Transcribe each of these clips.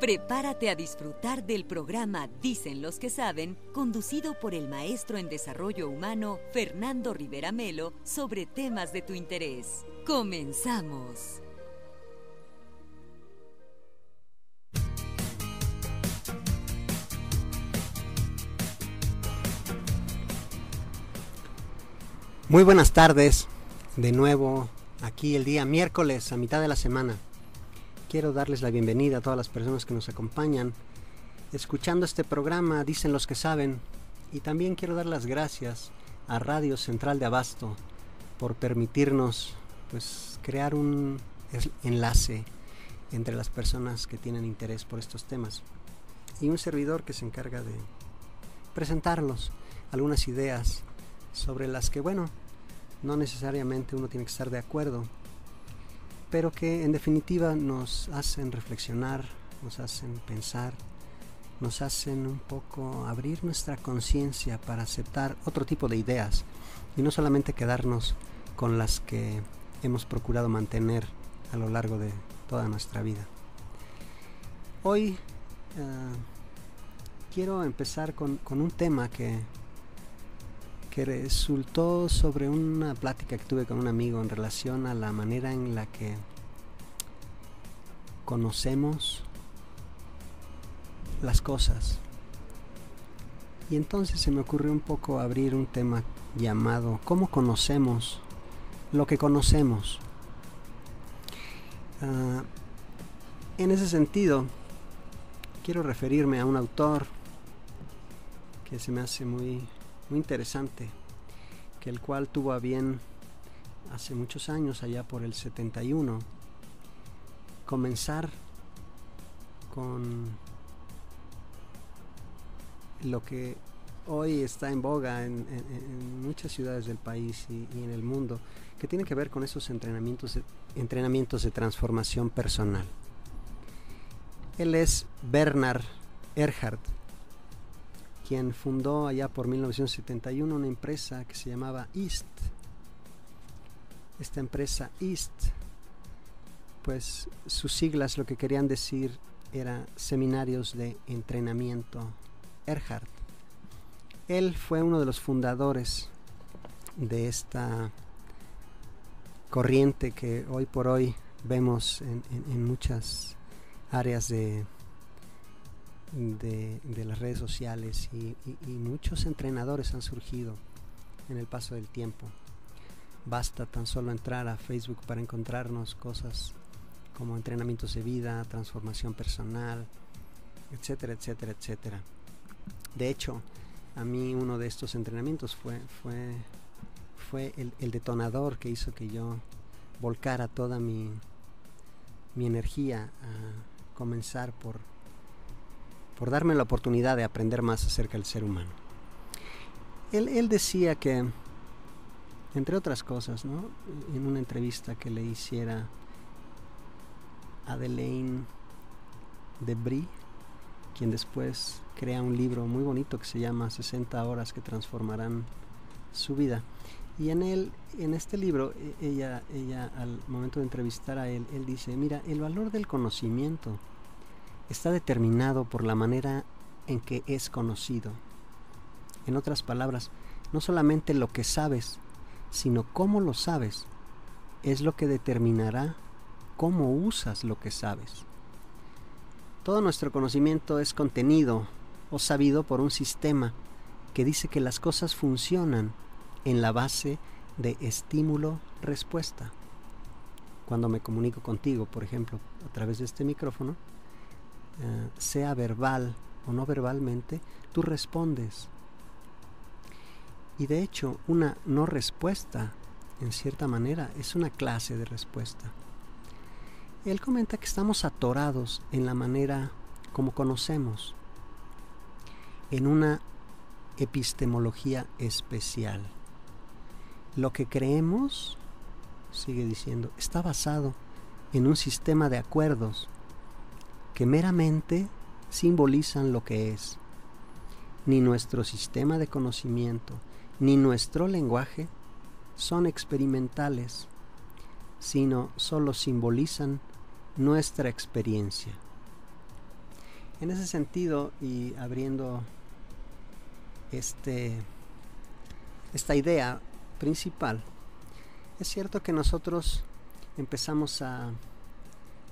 Prepárate a disfrutar del programa Dicen los que saben, conducido por el maestro en desarrollo humano Fernando Rivera Melo, sobre temas de tu interés. ¡Comenzamos! Muy buenas tardes, de nuevo aquí el día miércoles a mitad de la semana. Quiero darles la bienvenida a todas las personas que nos acompañan escuchando este programa Dicen los que saben, y también quiero dar las gracias a Radio Central de Abasto por permitirnos crear un enlace entre las personas que tienen interés por estos temas y un servidor que se encarga de presentarlos algunas ideas sobre las que, no necesariamente uno tiene que estar de acuerdo, pero que en definitiva nos hacen reflexionar, nos hacen pensar, nos hacen un poco abrir nuestra conciencia para aceptar otro tipo de ideas y no solamente quedarnos con las que hemos procurado mantener a lo largo de toda nuestra vida. Hoy quiero empezar con un tema que resultó sobre una plática que tuve con un amigo en relación a la manera en la que conocemos las cosas. Y entonces se me ocurrió un poco abrir un tema llamado ¿cómo conocemos lo que conocemos? En ese sentido, quiero referirme a un autor que se me hace muy interesante, que el cual tuvo a bien hace muchos años, allá por el 71, comenzar con lo que hoy está en boga en muchas ciudades del país y en el mundo, que tiene que ver con esos entrenamientos de transformación personal. Él es Bernard Ehrhardt, quien fundó allá por 1971 una empresa que se llamaba EAST. Esta empresa EAST, sus siglas lo que querían decir era Seminarios de Entrenamiento Ehrhardt. Él fue uno de los fundadores de esta corriente que hoy por hoy vemos en muchas áreas de las redes sociales y muchos entrenadores han surgido en el paso del tiempo. Basta tan solo entrar a Facebook para encontrarnos cosas como entrenamientos de vida, transformación personal, etcétera, etcétera, etcétera. De hecho, a mí uno de estos entrenamientos fue el detonador que hizo que yo volcara toda mi energía a comenzar por darme la oportunidad de aprender más acerca del ser humano. Él decía que, entre otras cosas, en una entrevista que le hiciera Adelaine Debris, quien después crea un libro muy bonito que se llama 60 horas que transformarán su vida. Y en este libro, ella al momento de entrevistar a él dice, mira, el valor del conocimiento está determinado por la manera en que es conocido. En otras palabras, no solamente lo que sabes, sino cómo lo sabes, es lo que determinará cómo usas lo que sabes. Todo nuestro conocimiento es contenido o sabido por un sistema que dice que las cosas funcionan en la base de estímulo-respuesta. Cuando me comunico contigo, por ejemplo, a través de este micrófono, sea verbal o no verbalmente, tú respondes. Y de hecho, una no respuesta, en cierta manera, es una clase de respuesta. Él comenta que estamos atorados en la manera como conocemos, en una epistemología especial. Lo que creemos, sigue diciendo, está basado en un sistema de acuerdos que meramente simbolizan lo que es. Ni nuestro sistema de conocimiento, ni nuestro lenguaje son experimentales, sino solo simbolizan nuestra experiencia. En ese sentido, y abriendo esta idea principal, es cierto que nosotros empezamos a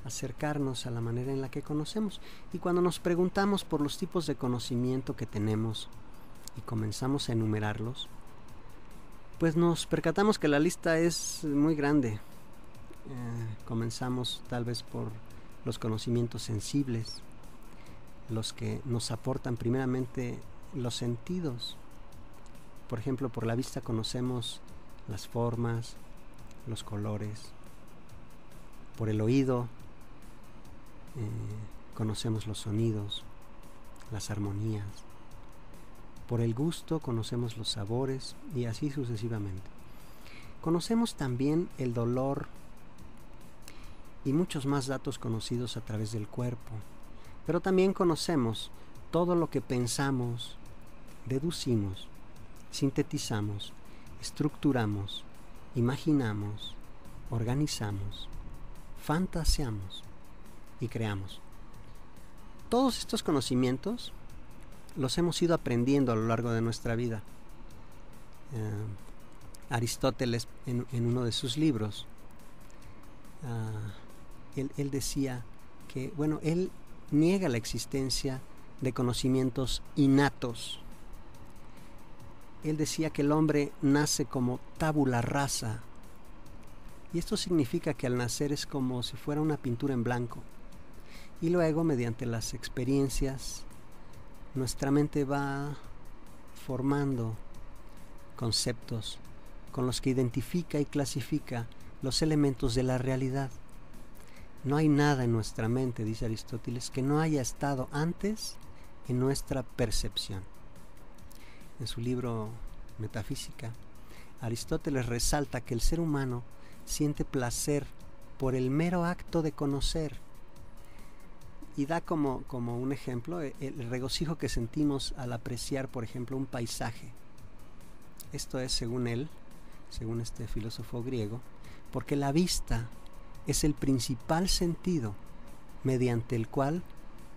acercarnos a la manera en la que conocemos, y cuando nos preguntamos por los tipos de conocimiento que tenemos y comenzamos a enumerarlos, pues nos percatamos que la lista es muy grande. Comenzamos tal vez por los conocimientos sensibles, los que nos aportan primeramente los sentidos. Por ejemplo, por la vista conocemos las formas, los colores. Por el oído conocemos los sonidos, las armonías. Por el gusto conocemos los sabores y así sucesivamente. Conocemos también el dolor y muchos más datos conocidos a través del cuerpo. Pero también conocemos todo lo que pensamos, deducimos, sintetizamos, estructuramos, imaginamos, organizamos, fantaseamos y creamos. Todos estos conocimientos los hemos ido aprendiendo a lo largo de nuestra vida. Aristóteles, en uno de sus libros, él decía que, él niega la existencia de conocimientos innatos. Él decía que el hombre nace como tabula rasa, y esto significa que al nacer es como si fuera una pintura en blanco, y luego, mediante las experiencias, nuestra mente va formando conceptos con los que identifica y clasifica los elementos de la realidad. No hay nada en nuestra mente, dice Aristóteles, que no haya estado antes en nuestra percepción. En su libro Metafísica, Aristóteles resalta que el ser humano siente placer por el mero acto de conocer, y da como un ejemplo el regocijo que sentimos al apreciar, por ejemplo, un paisaje. Esto es, según él, según este filósofo griego, porque la vista es el principal sentido mediante el cual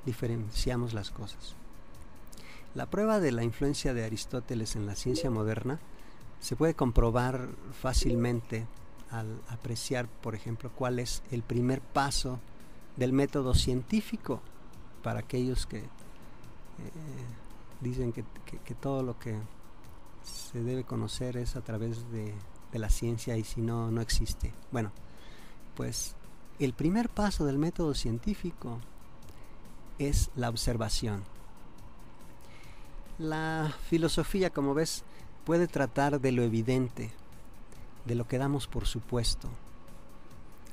diferenciamos las cosas. La prueba de la influencia de Aristóteles en la ciencia moderna se puede comprobar fácilmente al apreciar, por ejemplo, cuál es el primer paso del método científico para aquellos que dicen que todo lo que se debe conocer es a través de la ciencia, y si no, no existe. Bueno, pues el primer paso del método científico es la observación. La filosofía, como ves, puede tratar de lo evidente, de lo que damos por supuesto.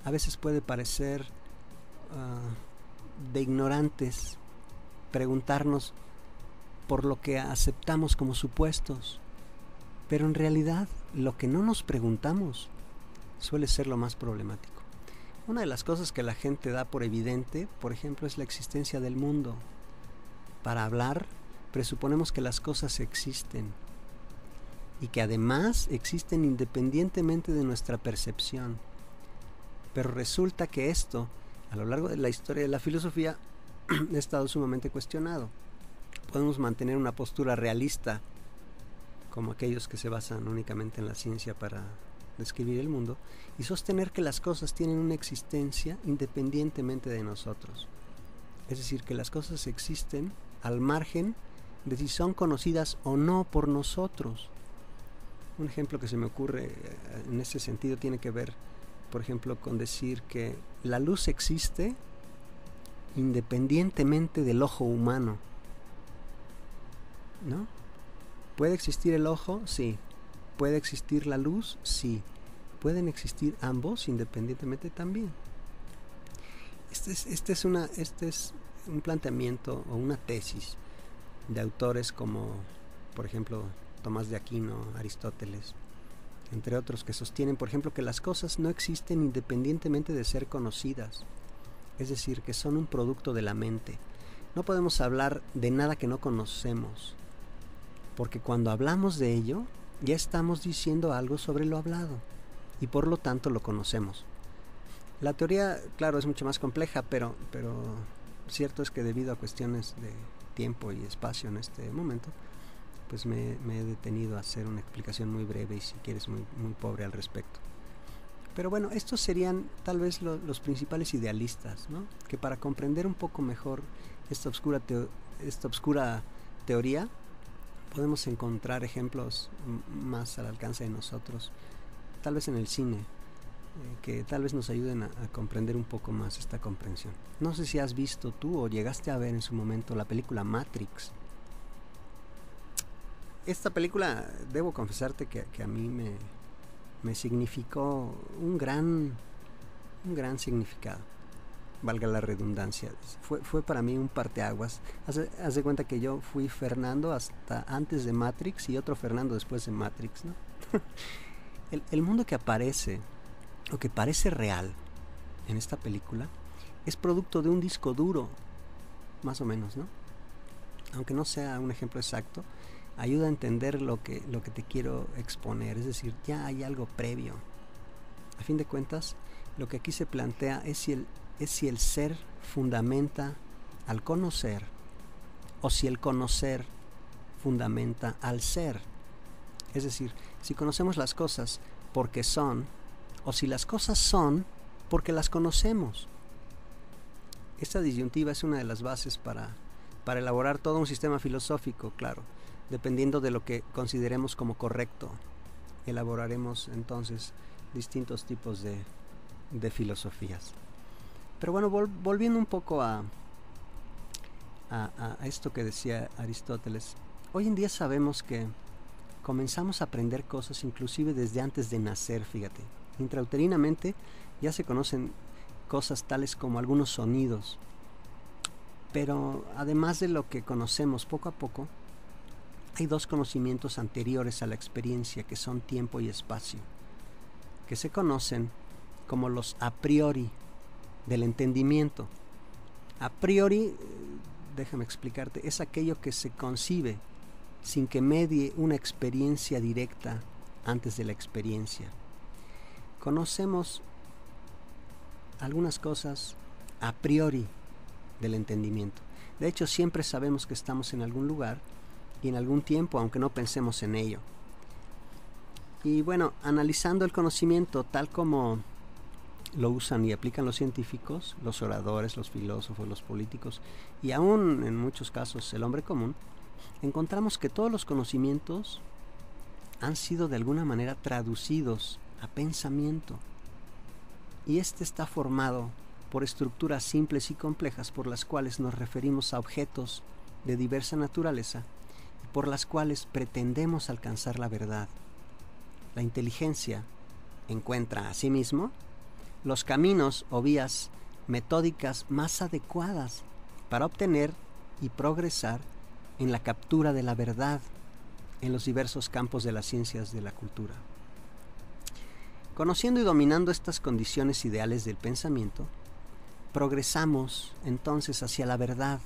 A veces puede parecer de ignorantes preguntarnos por lo que aceptamos como supuestos, pero en realidad lo que no nos preguntamos suele ser lo más problemático. Una de las cosas que la gente da por evidente, por ejemplo, es la existencia del mundo. Para hablar, presuponemos que las cosas existen y que además existen independientemente de nuestra percepción. Pero resulta que esto, a lo largo de la historia de la filosofía, ha estado sumamente cuestionado. Podemos mantener una postura realista, como aquellos que se basan únicamente en la ciencia para describir el mundo, y sostener que las cosas tienen una existencia independientemente de nosotros. Es decir, que las cosas existen al margen de si son conocidas o no por nosotros. Un ejemplo que se me ocurre en ese sentido tiene que ver, por ejemplo, con decir que la luz existe independientemente del ojo humano, ¿no? ¿Puede existir el ojo? Sí. ¿Puede existir la luz? Sí. ¿Pueden existir ambos independientemente? También. Este es un planteamiento o una tesis de autores como, por ejemplo, Tomás de Aquino, Aristóteles, entre otros, que sostienen, por ejemplo, que las cosas no existen independientemente de ser conocidas, es decir, que son un producto de la mente. No podemos hablar de nada que no conocemos, porque cuando hablamos de ello, ya estamos diciendo algo sobre lo hablado, y por lo tanto lo conocemos. La teoría, claro, es mucho más compleja, pero Cierto es que debido a cuestiones de tiempo y espacio en este momento, pues me he detenido a hacer una explicación muy breve y si quieres muy pobre al respecto. Pero bueno, estos serían tal vez los principales idealistas, ¿no? Que para comprender un poco mejor esta obscura teoría, podemos encontrar ejemplos más al alcance de nosotros, tal vez en el cine, que tal vez nos ayuden a comprender un poco más esta comprensión. No sé si has visto tú o llegaste a ver en su momento la película Matrix. Esta película, debo confesarte que a mí me significó un gran significado, valga la redundancia. Fue para mí un parteaguas. Haz de cuenta que yo fui Fernando hasta antes de Matrix y otro Fernando después de Matrix, ¿no? el mundo que aparece o que parece real en esta película es producto de un disco duro, más o menos, ¿no? Aunque no sea un ejemplo exacto, ayuda a entender lo que te quiero exponer. Es decir, ya hay algo previo. A fin de cuentas, lo que aquí se plantea es si el ser fundamenta al conocer o si el conocer fundamenta al ser. Es decir, si conocemos las cosas porque son o si las cosas son porque las conocemos. Esta disyuntiva es una de las bases para elaborar todo un sistema filosófico, claro. Dependiendo de lo que consideremos como correcto, elaboraremos entonces distintos tipos de filosofías. Pero bueno, volviendo un poco a esto que decía Aristóteles, hoy en día sabemos que comenzamos a aprender cosas inclusive desde antes de nacer, fíjate. Intrauterinamente ya se conocen cosas tales como algunos sonidos, pero además de lo que conocemos poco a poco, hay dos conocimientos anteriores a la experiencia que son tiempo y espacio, que se conocen como los a priori del entendimiento. A priori, déjame explicarte, es aquello que se concibe sin que medie una experiencia directa antes de la experiencia. Conocemos algunas cosas a priori del entendimiento. De hecho, siempre sabemos que estamos en algún lugar y en algún tiempo, aunque no pensemos en ello. Y bueno, analizando el conocimiento tal como lo usan y aplican los científicos, los oradores, los filósofos, los políticos y aún en muchos casos el hombre común, encontramos que todos los conocimientos han sido de alguna manera traducidos a pensamiento. Y este está formado por estructuras simples y complejas por las cuales nos referimos a objetos de diversa naturaleza y por las cuales pretendemos alcanzar la verdad. La inteligencia encuentra asimismo los caminos o vías metódicas más adecuadas para obtener y progresar en la captura de la verdad en los diversos campos de las ciencias de la cultura. Conociendo y dominando estas condiciones ideales del pensamiento, progresamos entonces hacia la verdad.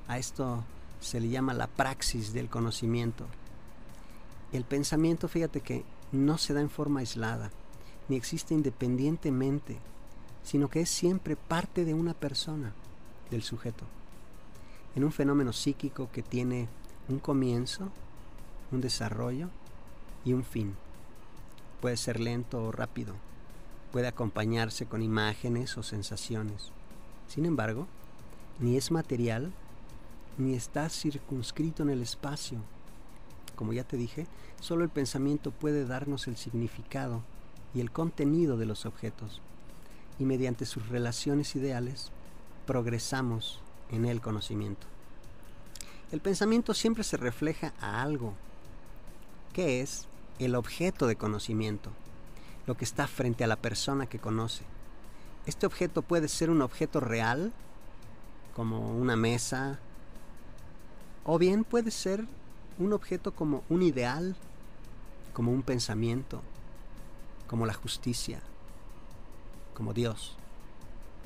A esto se le llama la praxis del conocimiento. El pensamiento, fíjate que no se da en forma aislada, ni existe independientemente, sino que es siempre parte de una persona, del sujeto, en un fenómeno psíquico que tiene un comienzo, un desarrollo y un fin. Puede ser lento o rápido, puede acompañarse con imágenes o sensaciones. Sin embargo, ni es material, ni está circunscrito en el espacio. Como ya te dije, solo el pensamiento puede darnos el significado y el contenido de los objetos, y mediante sus relaciones ideales, progresamos en el conocimiento. El pensamiento siempre se refleja a algo, que es el objeto de conocimiento, lo que está frente a la persona que conoce. Este objeto puede ser un objeto real, como una mesa, o bien puede ser un objeto como un ideal, como un pensamiento, como la justicia, como Dios.